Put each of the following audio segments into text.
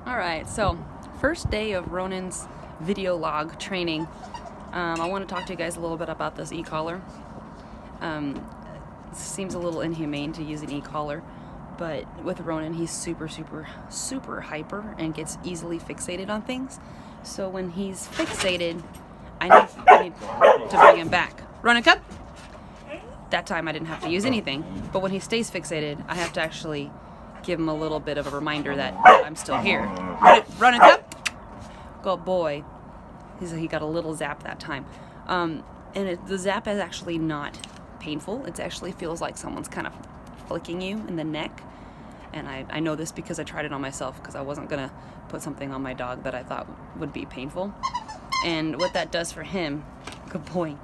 Alright, so first day of Ronin's video log training. I want to talk to you guys a little bit about this e-collar. It seems a little inhumane to use an e-collar, but with Ronin he's super hyper and gets easily fixated on things. So when he's fixated, I need to bring him back. Ronin, come! That time I didn't have to use anything, but when he stays fixated, I have to actually give him a little bit of a reminder that I'm still here. Ronin, come! Good boy. He got a little zap that time. The zap is actually not painful. It actually feels like someone's kind of flicking you in the neck. And I know this because I tried it on myself, because I wasn't going to put something on my dog that I thought would be painful. And what that does for him, good boy,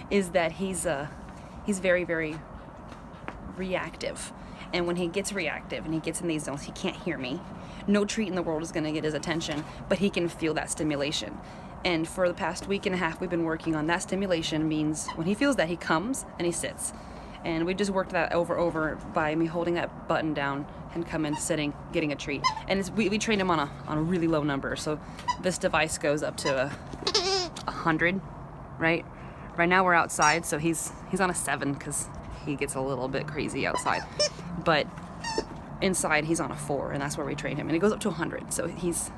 is that he's very reactive. And when he gets reactive and he gets in these zones, he can't hear me. No treat in the world is going to get his attention, but he can feel that stimulation. And for the past week and a half, we've been working on that stimulation. Means when he feels that, he comes and he sits. And we just worked that over by me holding that button down and coming, sitting, getting a treat. And we trained him on a really low number. So this device goes up to 100, right? Right now we're outside, so he's on a 7 because he gets a little bit crazy outside. But inside he's on a 4, and that's where we train him. And it goes up to 100, so he's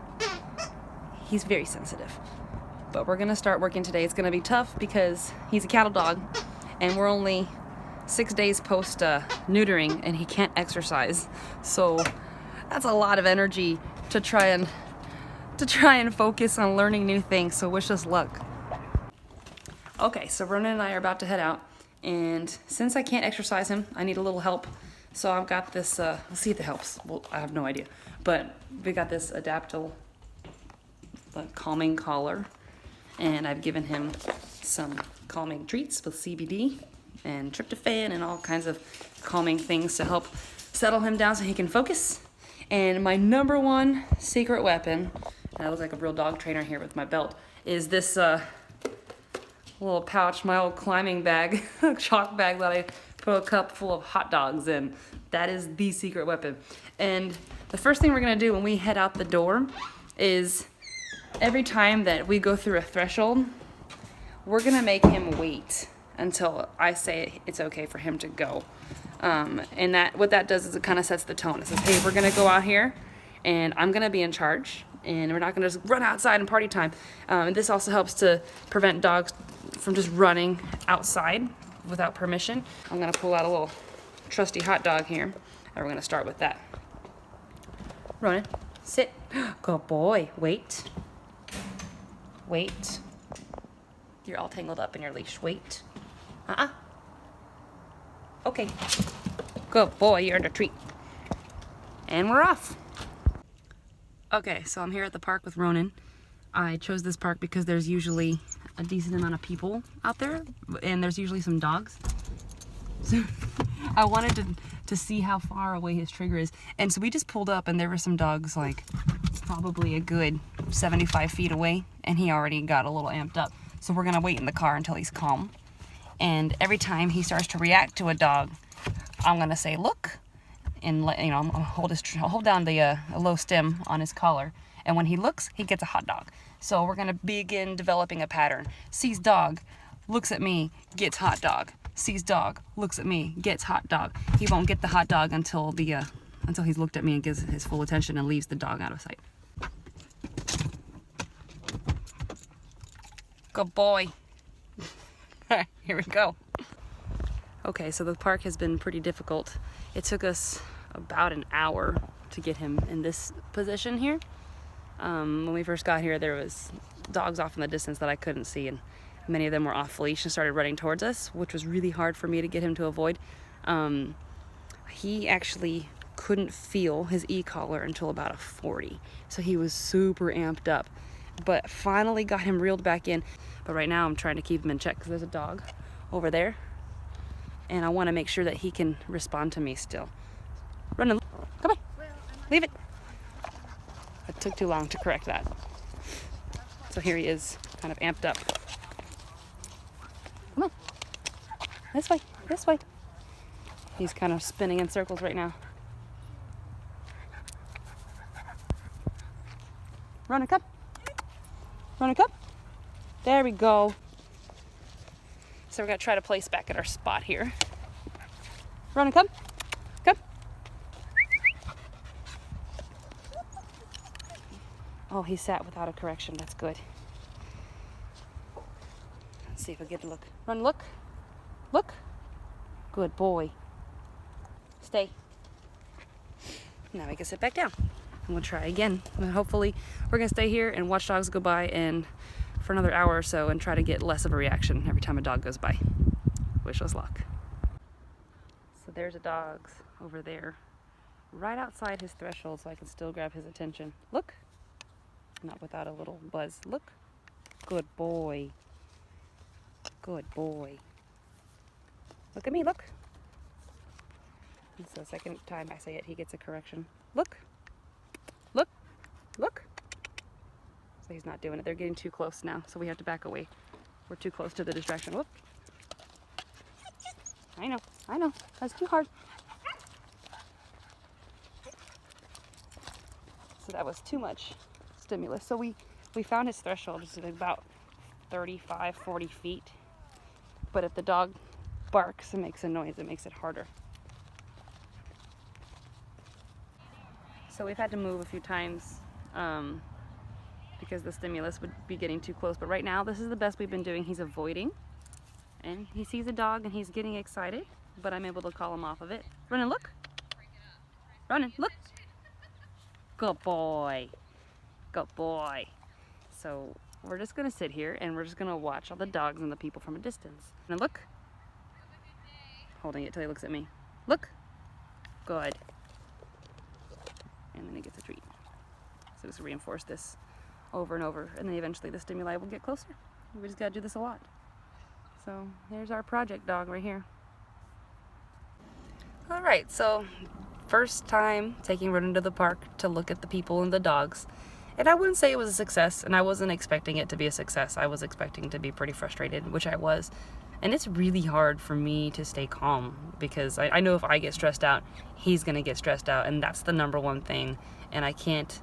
very sensitive. But we're gonna start working today. It's gonna be tough because he's a cattle dog, and we're only 6 days post neutering, and he can't exercise. So that's a lot of energy to try and focus on learning new things. So wish us luck. Okay, so Ronin and I are about to head out, and since I can't exercise him, I need a little help. So I've got this, we'll see if it helps. Well, I have no idea. But we got this adaptable calming collar, and I've given him some calming treats with CBD and tryptophan and all kinds of calming things to help settle him down so he can focus. And my number one secret weapon, and I look like a real dog trainer here with my belt, is this little pouch, my old climbing bag, chalk bag that I put a cup full of hot dogs in. That is the secret weapon. And the first thing we're gonna do when we head out the door is every time that we go through a threshold, we're gonna make him wait until I say it's okay for him to go. And what that does is it kind of sets the tone. It says, hey, we're gonna go out here and I'm gonna be in charge, and we're not gonna just run outside and party time. And this also helps to prevent dogs from just running outside without permission. I'm gonna pull out a little trusty hot dog here, and we're gonna start with that. Ronin, sit. Good boy. Wait. Wait. You're all tangled up in your leash. Wait. Okay. Good boy. You earned a treat. And we're off. Okay, so I'm here at the park with Ronin. I chose this park because there's usually a decent amount of people out there, and there's usually some dogs. So I wanted to see how far away his trigger is. And so we just pulled up, and there were some dogs like probably a good 75 feet away, and he already got a little amped up. So we're gonna wait in the car until he's calm. And every time he starts to react to a dog, I'm gonna say, look, and I'm gonna hold down the low stem on his collar. And when he looks, he gets a hot dog. So we're gonna begin developing a pattern. Sees dog, looks at me, gets hot dog. Sees dog, looks at me, gets hot dog. He won't get the hot dog until he's looked at me and gives his full attention and leaves the dog out of sight. Good boy. Here we go. Okay, so the park has been pretty difficult. It took us about an hour to get him in this position here. When we first got here, there was dogs off in the distance that I couldn't see, and many of them were off leash and started running towards us, which was really hard for me to get him to avoid. He actually couldn't feel his e-collar until about a 40, so he was super amped up, but finally got him reeled back in. But right now I'm trying to keep him in check because there's a dog over there, and I want to make sure that he can respond to me still. Run, come on, leave it. It took too long to correct that. So here he is, kind of amped up. Come on, this way, this way. He's kind of spinning in circles right now. Ronin, come. Ronin, come. There we go. So we're gonna try to place back at our spot here. Ronin, come. Come. Oh, he sat without a correction. That's good. Let's see if we get a look. Ronin, look. Look. Good boy. Stay. Now we can sit back down. And we'll try again. And hopefully we're gonna stay here and watch dogs go by and for another hour or so and try to get less of a reaction every time a dog goes by. Wish us luck. So there's a dog's over there, right outside his threshold, so I can still grab his attention. Look. Not without a little buzz. Look. Good boy. Good boy. Look at me, look. And so the second time I say it, he gets a correction. Look. Look. Look. So he's not doing it. They're getting too close now, so we have to back away. We're too close to the distraction. Whoop. I know. That's too hard. So that was too much stimulus. So we found his threshold is about 35, 40 feet. But if the dog barks and makes a noise, it makes it harder. So we've had to move a few times because the stimulus would be getting too close. But right now, this is the best we've been doing. He's avoiding. And he sees a dog and he's getting excited, but I'm able to call him off of it. Ronin, look. Ronin, look. Good boy. Good boy. So we're just gonna sit here and we're just gonna watch all the dogs and the people from a distance. And look. Holding it till he looks at me. Look. Good. And then he gets a treat. So just reinforce this over and over, and then eventually the stimuli will get closer. We just gotta do this a lot. So here's our project dog right here. All right, so first time taking Ronin to the park to look at the people and the dogs. And I wouldn't say it was a success, and I wasn't expecting it to be a success. I was expecting to be pretty frustrated, which I was. And it's really hard for me to stay calm because I know if I get stressed out, he's gonna get stressed out, and that's the number one thing. And I can't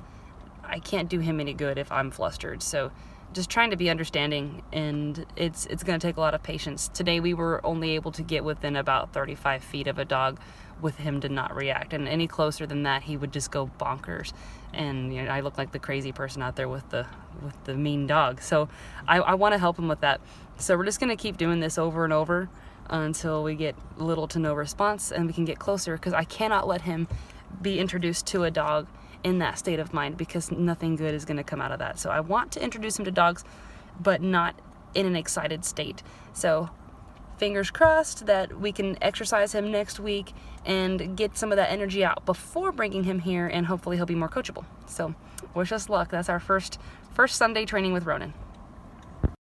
do him any good if I'm flustered. So just trying to be understanding, and it's going to take a lot of patience. Today we were only able to get within about 35 feet of a dog with him to not react, and any closer than that he would just go bonkers, and you know, I look like the crazy person out there with the mean dog. So I want to help him with that. So we're just going to keep doing this over and over until we get little to no response and we can get closer, because I cannot let him be introduced to a dog in that state of mind, because nothing good is going to come out of that. So I want to introduce him to dogs, but not in an excited state. So fingers crossed that we can exercise him next week and get some of that energy out before bringing him here, and hopefully he'll be more coachable. So wish us luck. That's our first Sunday training with Ronin.